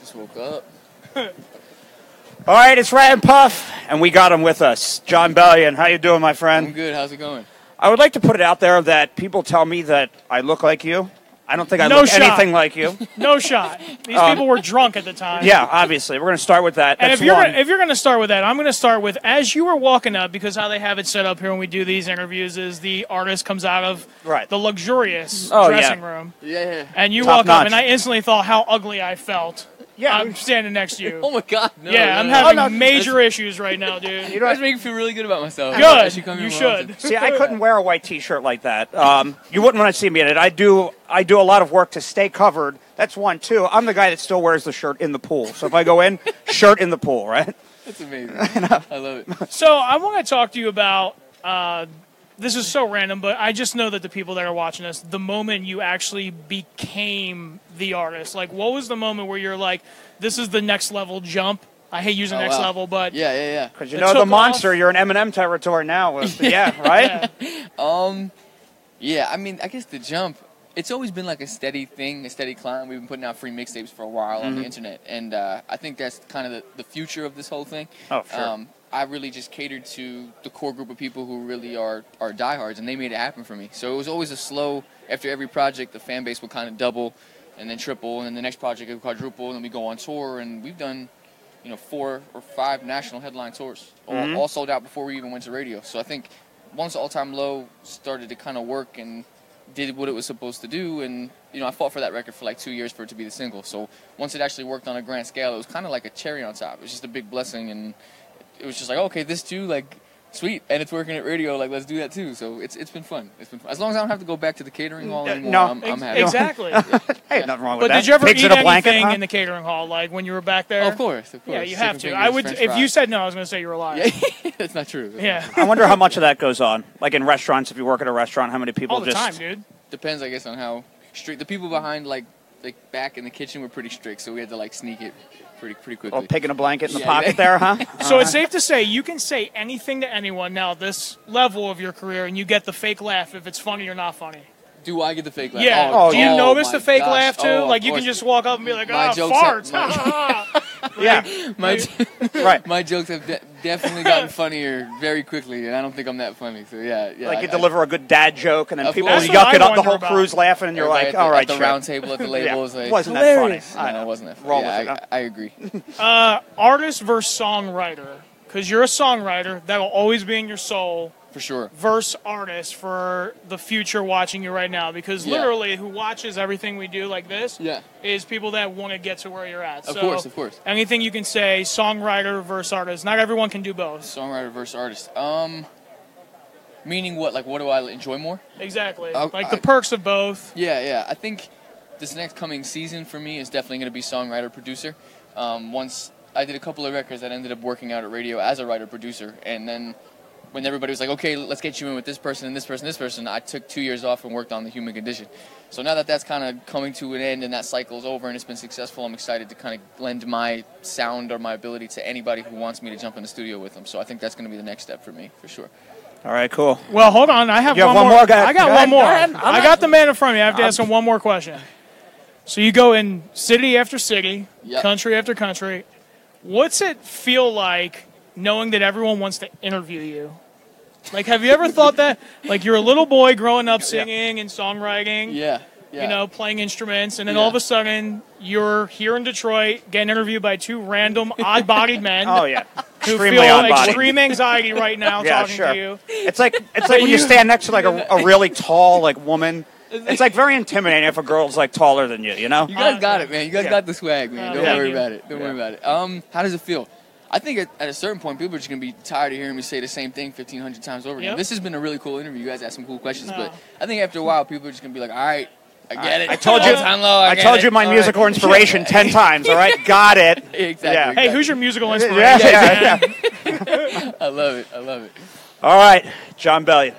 Just woke up. All right, it's Rat and Puff, and we got him with us. Jon Bellion, how you doing, my friend? I'm good. How's it going? I would like to put it out there that people tell me that I look like you. I don't think I look anything like you. No shot. These people were drunk at the time. Yeah, obviously. We're going to start with that. And if you're going to start with that, I'm going to start with, as you were walking up, because how they have it set up here when we do these interviews is the artist comes out of the luxurious dressing room. Yeah. And you walk up, and I instantly thought how ugly I felt. Yeah, I'm standing next to you. Oh my God! No, I'm having major issues right now, dude. You guys make me feel really good about myself. Good. You should. See, I couldn't wear a white T-shirt like that. You wouldn't want to see me in it. I do a lot of work to stay covered. That's one. Two, I'm the guy that still wears the shirt in the pool. So if I go in, shirt in the pool, right? That's amazing. I love it. So I want to talk to you about. This is so random, but I just know that the people that are watching this, the moment you actually became the artist, like what was the moment where you're like, this is the next level jump? I hate using next level, but... Yeah. Because you know the monster, you're in Eminem territory now. Right? Yeah, I mean, I guess the jump, it's always been like a steady thing, a steady climb. We've been putting out free mixtapes for a while on the internet, and I think that's kind of the future of this whole thing. Oh, sure. I really just catered to the core group of people who really are diehards, and they made it happen for me. So it was always a slow, after every project, the fan base would kind of double and then triple, and then the next project would quadruple, and then we go on tour, and we've done, 4 or 5 national headline tours, all sold out before we even went to radio. So I think once All Time Low started to kind of work and did what it was supposed to do, and I fought for that record for like 2 years for it to be the single. So once it actually worked on a grand scale, it was kind of like a cherry on top. It was just a big blessing, and it was just like, okay, this too, like, sweet, and it's working at radio, like, let's do that too. So it's been fun. As long as I don't have to go back to the catering hall anymore, I'm happy. Exactly. Hey, nothing wrong with that. But did you ever Pigs eat in a blanket, anything in the catering hall, like when you were back there? Of course. Yeah, you have to. Fingers, I would. French If fries. you said no, I was going to say you were lying. Yeah, that's not true. I wonder how much of that goes on. Like in restaurants, if you work at a restaurant, how many people all the time, dude. Depends, I guess, on how strict. The people behind, like back in the kitchen were pretty strict, so we had to like sneak it pretty quickly. Oh, pig in a blanket in the pocket there, huh? So it's safe to say you can say anything to anyone now at this level of your career, and you get the fake laugh if it's funny or not funny. Do I get the fake laugh? Yeah. Do you notice the fake gosh. laugh too? Like you can just walk up and be like, my farts. My jokes have definitely gotten funnier very quickly, and I don't think I'm that funny. So yeah. Like you deliver a good dad joke, and then people course. yuck it up, the whole about. crew's laughing, and you're Everybody like, all right, at the round table at the label is like, wasn't that funny? I know, it wasn't that funny. Roll with it, I agree. Artist versus songwriter, because you're a songwriter, that'll always be in your soul. For sure. Versus artist for the future watching you right now, because literally who watches everything we do like this is people that want to get to where you're at. Of course. Anything you can say, songwriter versus artist. Not everyone can do both. Songwriter versus artist. Meaning what? Like, what do I enjoy more? Exactly. The perks of both. Yeah. I think this next coming season for me is definitely going to be songwriter producer. Once I did a couple of records that ended up working out at radio as a writer producer, and then when everybody was like, okay, let's get you in with this person and this person, this person, I took 2 years off and worked on The Human Condition. So now that that's kind of coming to an end and that cycle's over and it's been successful, I'm excited to kind of lend my sound or my ability to anybody who wants me to jump in the studio with them. So I think that's going to be the next step for me, for sure. All right, cool. Well, hold on. I have one more. I got one more. I got the man in front of me. I have to ask him one more question. So you go in city after city, country after country. What's it feel like knowing that everyone wants to interview you? Like, have you ever thought that? Like, you're a little boy growing up singing and songwriting. Yeah. Playing instruments, and then all of a sudden, you're here in Detroit getting interviewed by 2 random odd-bodied men. Oh, yeah. Who feel extreme anxiety right now talking to you. It's like when you stand next to, like, a really tall, like, woman. It's, like, very intimidating if a girl's, like, taller than you, you know? You guys got it, man. You guys got the swag, man. Don't worry about it. Don't worry about it. How does it feel? I think at a certain point, people are just going to be tired of hearing me say the same thing 1,500 times over again. This has been a really cool interview. You guys asked some cool questions, but I think after a while, people are just going to be like, all right, I get it. I told you my musical inspiration 10 times, all right? Got it. Exactly. Hey, who's your musical inspiration? I love it. All right, Jon Bellion.